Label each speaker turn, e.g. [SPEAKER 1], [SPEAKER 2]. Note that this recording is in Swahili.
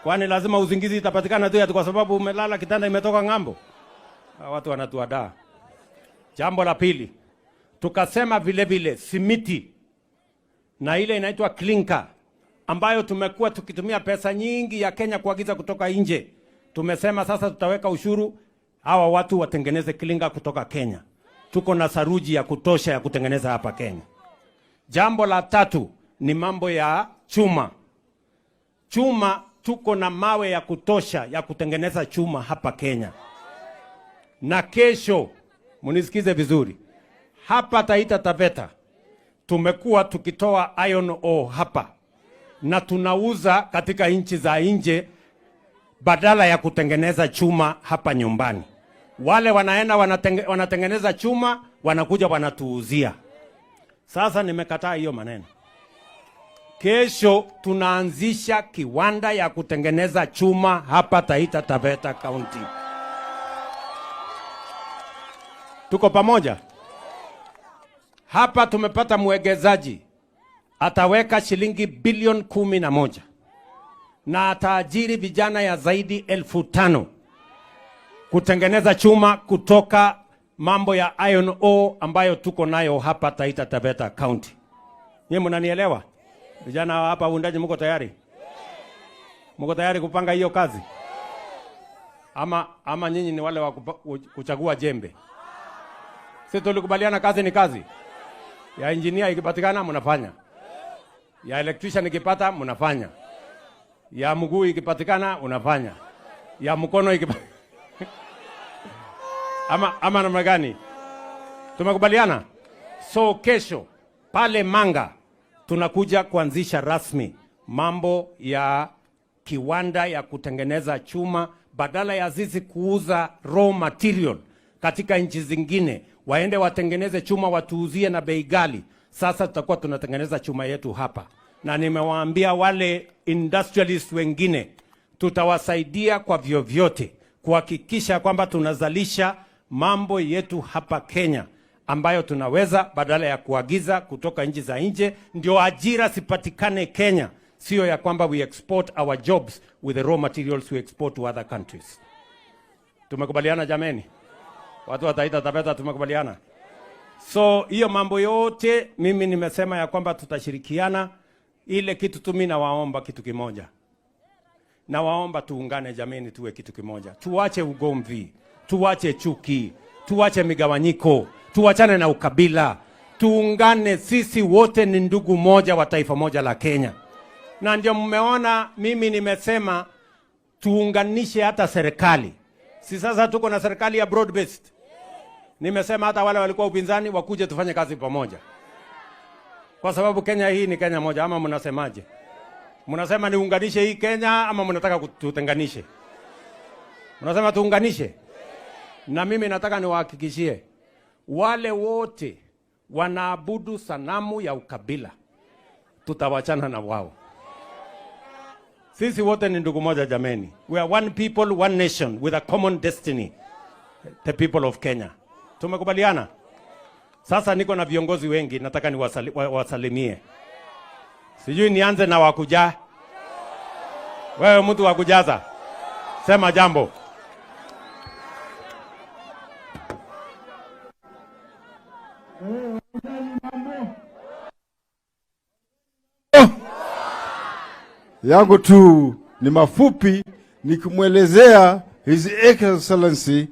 [SPEAKER 1] Kwani lazima uzingizi itapatikana tu kwa sababu umelala kitanda imetoka ng'ambo? Watu wanatuadaa. Jambo la pili, tukasema vile vile simiti na ile inaitwa klinka ambayo tumekuwa tukitumia pesa nyingi ya Kenya kuagiza kutoka nje. Tumesema sasa tutaweka ushuru, hawa watu watengeneze klinka kutoka Kenya. Tuko na saruji ya kutosha ya kutengeneza hapa Kenya. Jambo la tatu ni mambo ya chuma. Chuma, tuko na mawe ya kutosha ya kutengeneza chuma hapa Kenya. Na kesho, munisikize vizuri, hapa Taita Taveta tumekuwa tukitoa iron ore hapa na tunauza katika nchi za nje badala ya kutengeneza chuma hapa nyumbani. Wale wanaenda wanatengeneza chuma, wanakuja wanatuuzia. Sasa nimekataa hiyo maneno. Kesho tunaanzisha kiwanda ya kutengeneza chuma hapa Taita Taveta County. Tuko pamoja? Hapa tumepata mwegezaji ataweka shilingi bilioni 11 na ataajiri vijana ya zaidi 5,000 kutengeneza chuma kutoka mambo ya iron ore ambayo tuko nayo hapa Taita Taveta County. Nyinyi mnanielewa? Vijana hapa uundaji, mko tayari? Mko tayari kupanga hiyo kazi? Ama nyinyi ni wale wa kuchagua jembe? Sisi tulikubaliana kazi ni kazi. Ya engineer ikipatikana mnafanya. Ya electrician ikipata mnafanya. Ya mguu ikipatikana unafanya. Ya mkono ikipatikana. Ama namna gani? Tumekubaliana? So kesho pale Manga tunakuja kuanzisha rasmi mambo ya kiwanda ya kutengeneza chuma, badala ya sisi kuuza raw material katika nchi zingine, waende watengeneze chuma watuuzie na bei ghali. Sasa tutakuwa tunatengeneza chuma yetu hapa. Na nimewaambia wale industrialists wengine, tutawasaidia kwa vyovyote kuhakikisha kwamba tunazalisha mambo yetu hapa Kenya ambayo tunaweza, badala ya kuagiza kutoka nchi za nje. Ndio ajira sipatikane Kenya, sio ya kwamba we export our jobs with the raw materials we export to other countries. Tumekubaliana jameni? Watu wa Taita Taveta tumekubaliana? So hiyo mambo yote mimi nimesema ya kwamba tutashirikiana. Ile kitu tu mimi nawaomba kitu kimoja. Nawaomba tuungane jameni, tuwe kitu kimoja. Tuache ugomvi, tuache chuki, tuache migawanyiko, tuachane na ukabila. Tuungane, sisi wote ni ndugu moja wa taifa moja la Kenya. Na ndio mmeona mimi nimesema tuunganishe hata serikali. Si sasa tuko na serikali ya broad based. Nimesema hata wale walikuwa upinzani wakuje tufanye kazi pamoja. Kwa sababu Kenya hii ni Kenya moja, ama mnasemaje? Mnasema niunganishe hii Kenya ama mnataka tutenganishe? Mnasema tuunganishe? Na mimi nataka niwahakikishie wale wote wanaabudu sanamu ya ukabila, tutawachana na wao. Sisi wote ni ndugu moja jameni. We are one people, one nation with a common destiny. The people of Kenya. Tumekubaliana? Sasa niko na viongozi wengi, nataka niwasalimie. Sijui nianze na wakuja. Wewe mtu wakujaza. Sema jambo.
[SPEAKER 2] Yangu tu ni mafupi, nikimwelezea His Excellency